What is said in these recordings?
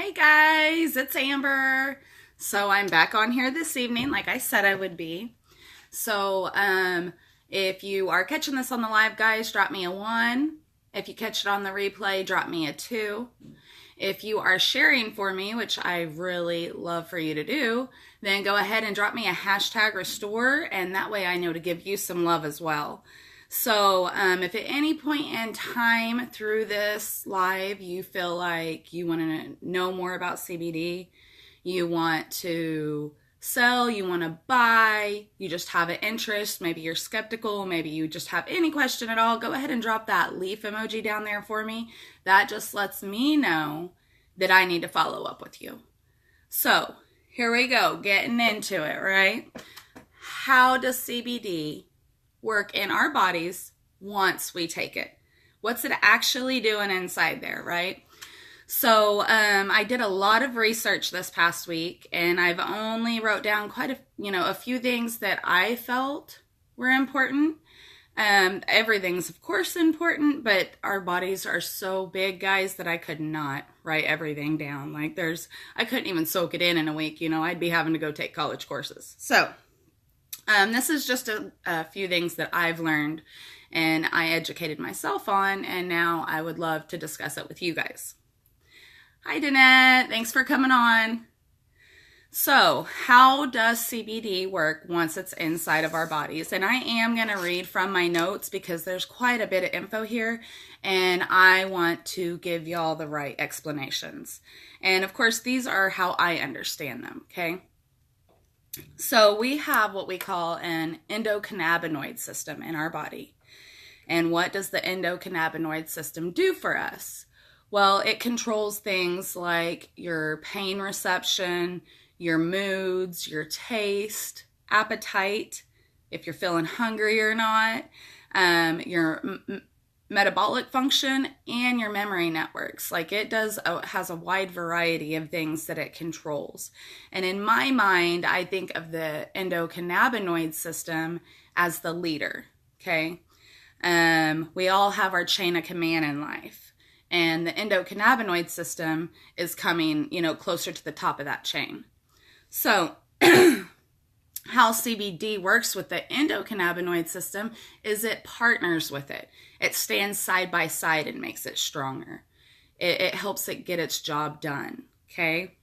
Hey guys, it's Amber. So I'm back on here this evening like I said I would be. So if you are catching this on the live, guys, drop me a 1. If you catch it on the replay, drop me a 2. If you are sharing for me, which I really love for you to do, then go ahead and drop me a hashtag restore, and that way I know to give you some love as well. So if at any point in time through this live you feel like you want to know more about CBD, you want to sell, you want to buy, you just have an interest, maybe you're skeptical, maybe you just have any question at all, go ahead and drop that leaf emoji down there for me. That just lets me know that I need to follow up with you. So here we go, getting into it, right? How does CBD work in our bodies once we take it? What's it actually doing inside there, right? So I did a lot of research this past week, and I've only wrote down quite a few things that I felt were important. Everything's of course important, but our bodies are so big, guys, that I could not write everything down. I couldn't even soak it in a week. I'd be having to go take college courses. So this is just a few things that I've learned and I educated myself on, and now I would love to discuss it with you guys. Hi, Danette. Thanks for coming on. So, how does CBD work once it's inside of our bodies? And I am going to read from my notes because there's quite a bit of info here, and I want to give y'all the right explanations. And of course, these are how I understand them, okay? So we have what we call an endocannabinoid system in our body. And what does the endocannabinoid system do for us? Well, it controls things like your pain reception, your moods, your taste, appetite, if you're feeling hungry or not, your metabolic function, and your memory networks. It has a wide variety of things that it controls. And in my mind, I think of the endocannabinoid system as the leader, okay? We all have our chain of command in life. And the endocannabinoid system is coming, closer to the top of that chain. So how CBD works with the endocannabinoid system is it partners with it. It stands side by side and makes it stronger. It helps it get its job done, okay?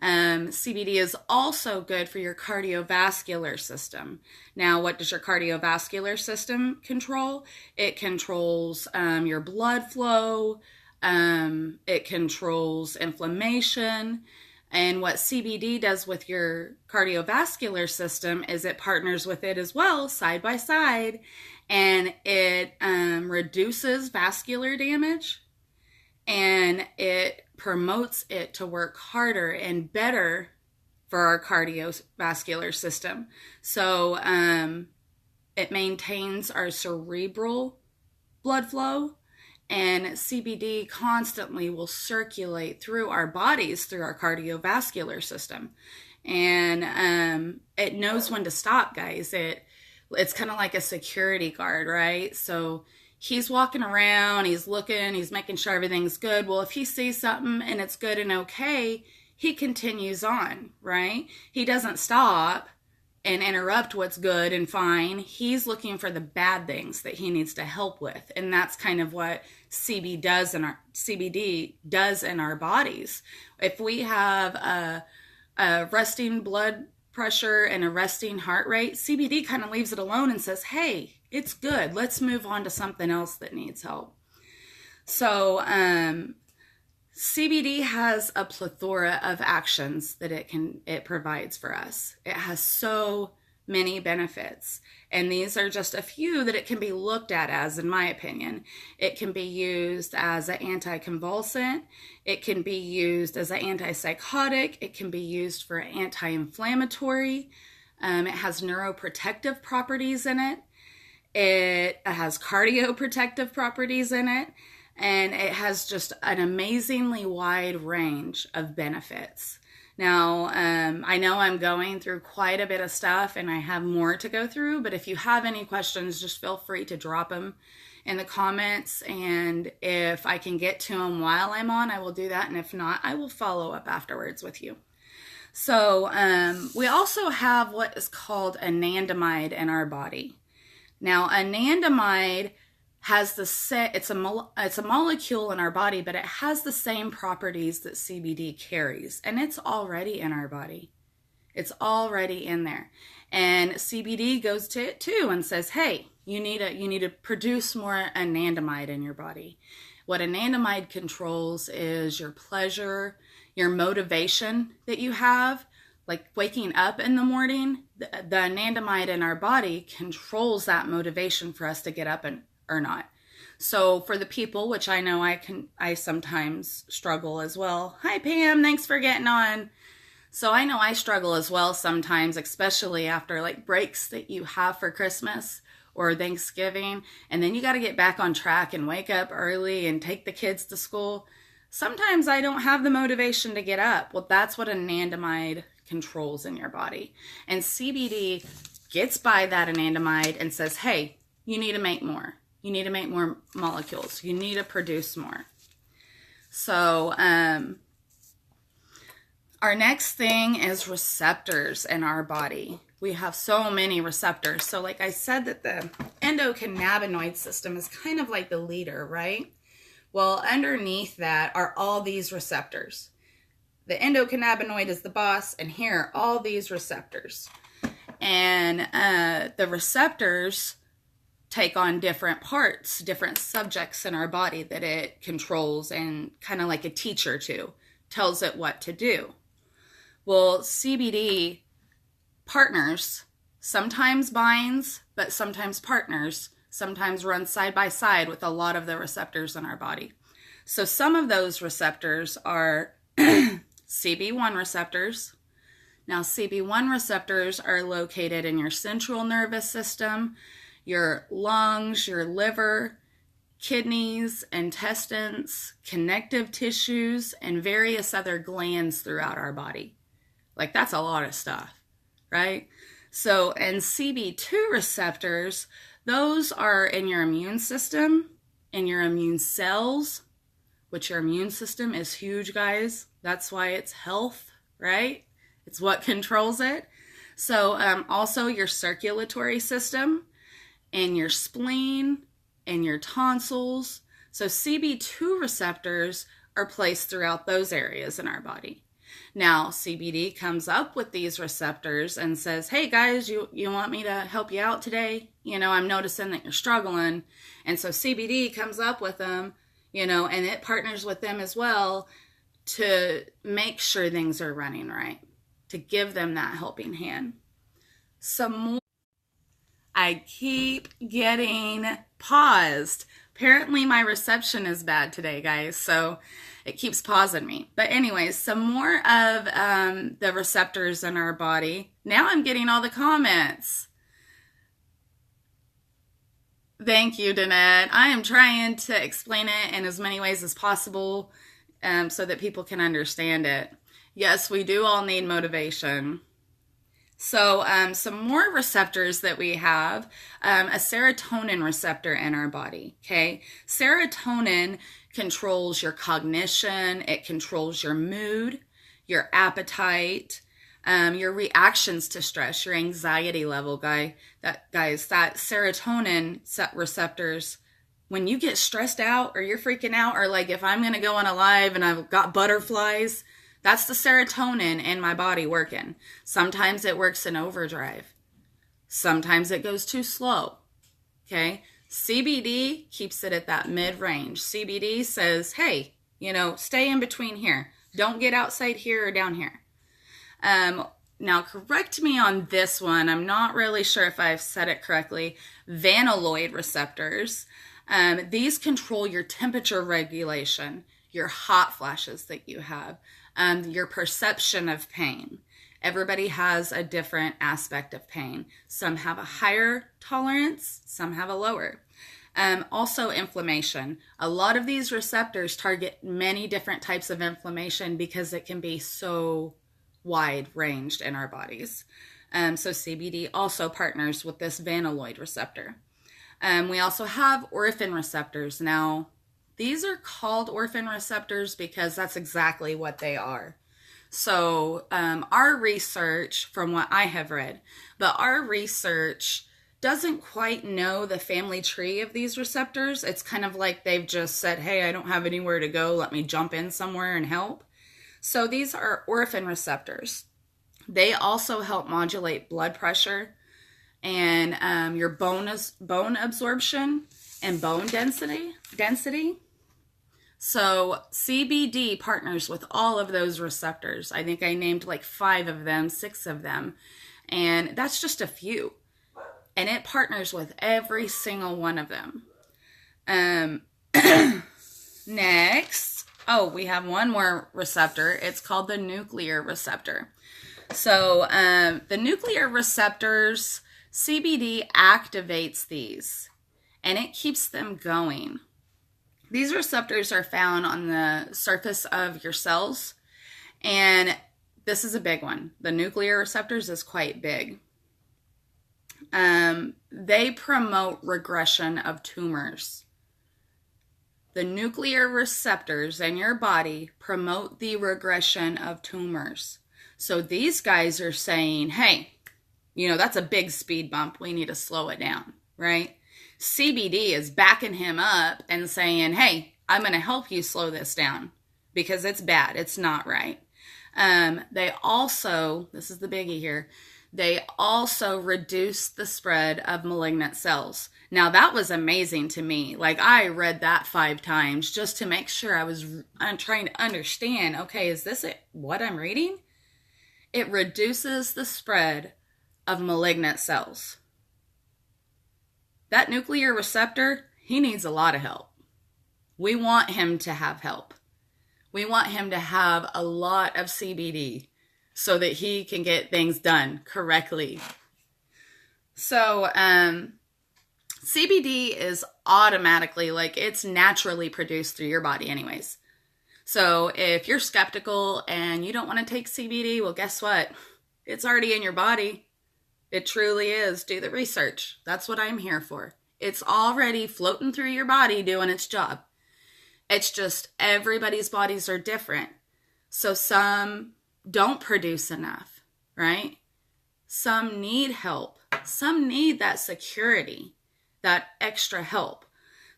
CBD is also good for your cardiovascular system. Now, what does your cardiovascular system control? It controls your blood flow. It controls inflammation. And what CBD does with your cardiovascular system is it partners with it as well, side by side, and it reduces vascular damage, and it promotes it to work harder and better for our cardiovascular system. So it maintains our cerebral blood flow, and CBD constantly will circulate through our bodies, through our cardiovascular system. And it knows when to stop, guys. It's kind of like a security guard, right? So he's walking around, he's looking, he's making sure everything's good. Well, if he sees something and it's good and okay, he continues on, right? He doesn't stop and interrupt what's good and fine. He's looking for the bad things that he needs to help with. And that's kind of what CBD does in our bodies. If we have a resting blood pressure and a resting heart rate, CBD kind of leaves it alone and says, hey, it's good. Let's move on to something else that needs help. So CBD has a plethora of actions that it provides for us. It has so many benefits, and these are just a few that it can be looked at as, in my opinion. It can be used as an anticonvulsant. It can be used as an antipsychotic. It can be used for anti-inflammatory. It has neuroprotective properties in it. It has cardioprotective properties in it. And it has just an amazingly wide range of benefits. Now, I know I'm going through quite a bit of stuff and I have more to go through, but if you have any questions, just feel free to drop them in the comments, and if I can get to them while I'm on, I will do that, and if not, I will follow up afterwards with you. So we also have what is called anandamide in our body. Now, anandamide has it's a molecule in our body, but it has the same properties that CBD carries, and it's already in our body. It's already in there. And CBD goes to it too and says, hey, you need to produce more anandamide in your body. What anandamide controls is your pleasure, your motivation that you have, like waking up in the morning. The anandamide in our body controls that motivation for us to get up or not. So for the people, which I know I sometimes struggle as well. Hi Pam, thanks for getting on. So I know I struggle as well sometimes, especially after like breaks that you have for Christmas or Thanksgiving, and then you got to get back on track and wake up early and take the kids to school. Sometimes I don't have the motivation to get up. Well, that's what anandamide controls in your body. And CBD gets by that anandamide and says, hey, you need to make more. You need to make more molecules. You need to produce more. So, our next thing is receptors in our body. We have so many receptors. So like I said, that the endocannabinoid system is kind of like the leader, right? Well, underneath that are all these receptors. The endocannabinoid is the boss, and here are all these receptors. And the receptors take on different parts, different subjects in our body that it controls, and kind of like a teacher too, tells it what to do. Well, CBD partners, sometimes binds, but sometimes partners, sometimes runs side by side with a lot of the receptors in our body. So some of those receptors are CB1 receptors. Now, CB1 receptors are located in your central nervous system, your lungs, your liver, kidneys, intestines, connective tissues, and various other glands throughout our body. Like, that's a lot of stuff, right? So, and CB2 receptors, those are in your immune system, in your immune cells, which your immune system is huge, guys. That's why it's health, right? It's what controls it. So, also your circulatory system, and your spleen, and your tonsils. So CB2 receptors are placed throughout those areas in our body. Now, CBD comes up with these receptors and says, hey guys, you want me to help you out today? You know, I'm noticing that you're struggling. And so CBD comes up with them, you know, and it partners with them as well to make sure things are running right, to give them that helping hand. Some more. I keep getting paused. Apparently my reception is bad today, guys, so it keeps pausing me. But anyways, some more of the receptors in our body. Now I'm getting all the comments. Thank you, Danette. I am trying to explain it in as many ways as possible so that people can understand it. Yes, we do all need motivation. So some more receptors that we have, a serotonin receptor in our body, okay? Serotonin controls your cognition, it controls your mood, your appetite, your reactions to stress, your anxiety level, guys, that serotonin receptors, when you get stressed out or you're freaking out, or like if I'm going to go on a live and I've got butterflies, that's the serotonin in my body working. Sometimes it works in overdrive. Sometimes it goes too slow, okay? CBD keeps it at that mid-range. CBD says, hey, you know, stay in between here. Don't get outside here or down here. Now, correct me on this one. I'm not really sure if I've said it correctly. Vanilloid receptors. These control your temperature regulation, your hot flashes that you have, your perception of pain. Everybody has a different aspect of pain. Some have a higher tolerance, some have a lower. Also inflammation. A lot of these receptors target many different types of inflammation because it can be so wide ranged in our bodies. So CBD also partners with this vanilloid receptor. We also have orphan receptors. Now, these are called orphan receptors because that's exactly what they are. So our research, from what I have read, but our research doesn't quite know the family tree of these receptors. It's kind of like they've just said, hey, I don't have anywhere to go. Let me jump in somewhere and help. So these are orphan receptors. They also help modulate blood pressure and your bone absorption and bone density. So CBD partners with all of those receptors. I think I named like 5 of them, 6 of them, and that's just a few. And it partners with every single one of them. Next, we have one more receptor. It's called the nuclear receptor. So the nuclear receptors, CBD activates these, and it keeps them going. These receptors are found on the surface of your cells, and this is a big one. The nuclear receptors is quite big. They promote regression of tumors. The nuclear receptors in your body promote the regression of tumors. So these guys are saying, hey, that's a big speed bump. We need to slow it down, right? CBD is backing him up and saying, hey, I'm going to help you slow this down because it's bad. It's not right. They also, this is the biggie here, they also reduce the spread of malignant cells. Now, that was amazing to me. Like, I read that 5 times just to make sure I'm trying to understand, okay, is this what I'm reading? It reduces the spread of malignant cells. That nuclear receptor, he needs a lot of help. We want him to have help. We want him to have a lot of CBD so that he can get things done correctly. So, CBD is automatically, it's naturally produced through your body anyways. So if you're skeptical and you don't want to take CBD, well, guess what? It's already in your body. It truly is. Do the research. That's what I'm here for. It's already floating through your body doing its job. It's just everybody's bodies are different. So some don't produce enough, right? Some need help. Some need that security, that extra help.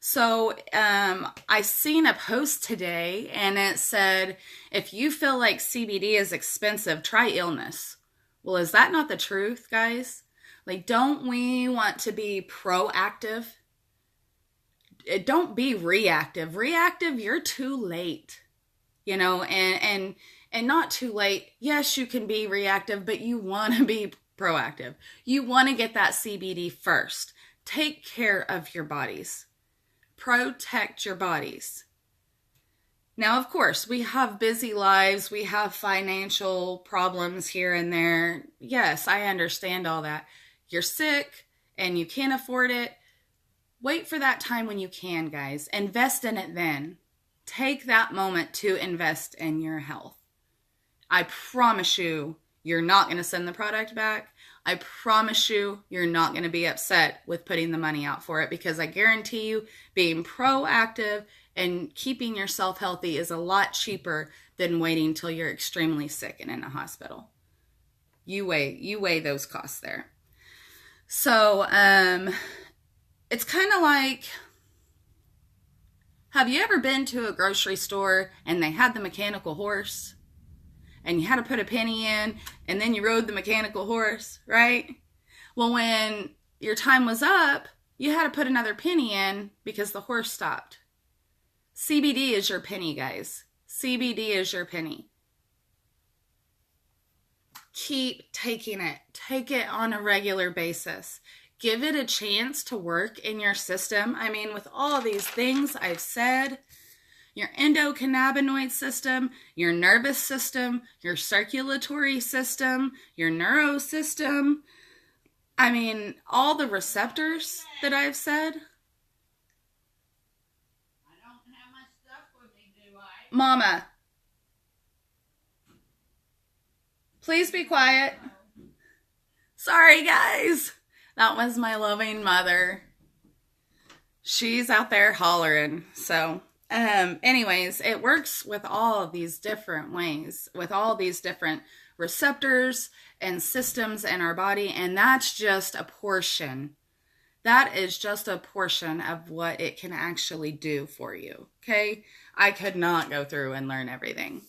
So I seen a post today and it said, if you feel like CBD is expensive, try illness. Well, is that not the truth, guys? Don't we want to be proactive? Don't be reactive. Reactive, you're too late. And not too late. Yes, you can be reactive, but you want to be proactive. You want to get that CBD first. Take care of your bodies. Protect your bodies. Now, of course, we have busy lives. We have financial problems here and there. Yes, I understand all that. You're sick and you can't afford it. Wait for that time when you can, guys. Invest in it then. Take that moment to invest in your health. I promise you, you're not going to send the product back. I promise you, you're not going to be upset with putting the money out for it, because I guarantee you being proactive and keeping yourself healthy is a lot cheaper than waiting till you're extremely sick and in a hospital. You weigh those costs there. So, it's kind of like, have you ever been to a grocery store and they had the mechanical horse? And you had to put a penny in, and then you rode the mechanical horse, right? Well, when your time was up, you had to put another penny in because the horse stopped. CBD is your penny, guys. CBD is your penny. Keep taking it. Take it on a regular basis. Give it a chance to work in your system. I mean, with all these things I've said, your endocannabinoid system, your nervous system, your circulatory system, your neuro system. I mean, all the receptors that I've said. I don't have my stuff with me, do I? Mama, please be quiet. Sorry, guys. That was my loving mother. She's out there hollering. So, anyways, it works with all of these different ways, with all these different receptors and systems in our body. And that's just a portion. That is just a portion of what it can actually do for you. Okay. I could not go through and learn everything.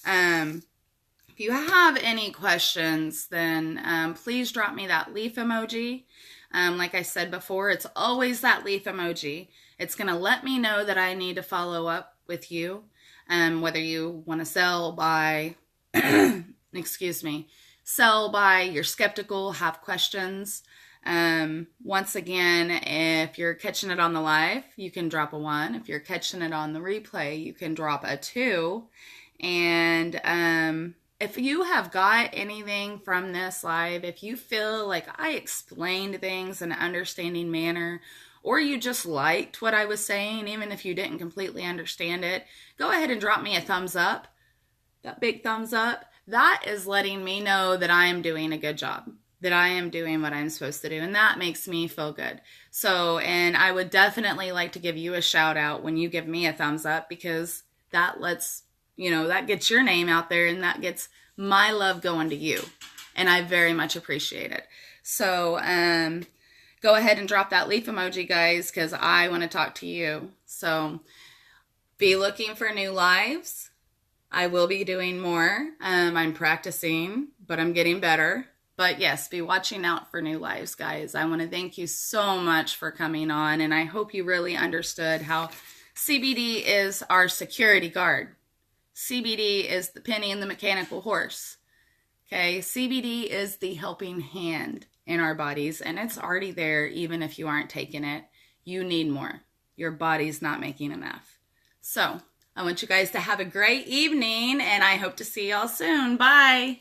If you have any questions, then please drop me that leaf emoji. Like I said before, it's always that leaf emoji. It's going to let me know that I need to follow up with you, whether you want to sell by, excuse me, sell by, you're skeptical, have questions. Once again, if you're catching it on the live, you can drop a 1. If you're catching it on the replay, you can drop a 2. And if you have got anything from this live, if you feel like I explained things in an understanding manner, or you just liked what I was saying, even if you didn't completely understand it, go ahead and drop me a thumbs up. That big thumbs up. That is letting me know that I am doing a good job, that I am doing what I'm supposed to do, and that makes me feel good. So, and I would definitely like to give you a shout out when you give me a thumbs up, because that lets, that gets your name out there, and that gets my love going to you, and I very much appreciate it. So, go ahead and drop that leaf emoji, guys, because I want to talk to you. So, be looking for new lives. I will be doing more. I'm practicing, but I'm getting better. But yes, be watching out for new lives, guys. I want to thank you so much for coming on, and I hope you really understood how CBD is our security guard. CBD is the penny in the mechanical horse. Okay, CBD is the helping hand in our bodies, and it's already there even if you aren't taking it. You need more. Your body's not making enough. So, I want you guys to have a great evening, and I hope to see y'all soon. Bye.